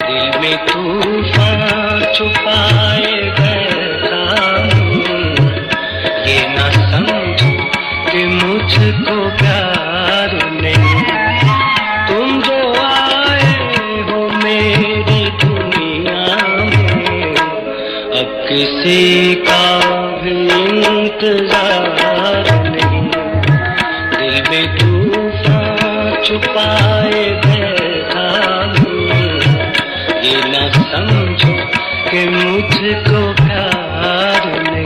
दिल में तूफान छुपाए बैठा हूँ। ये ना समझो कि मुझको प्यार नहीं। तुम जो आए हो मेरी दुनिया में, अब किसी का भी इंतजार नहीं। दिल में तूफान छुपाए बैठा हूँ। ये ना समझो कि मुझको प्यार नहीं।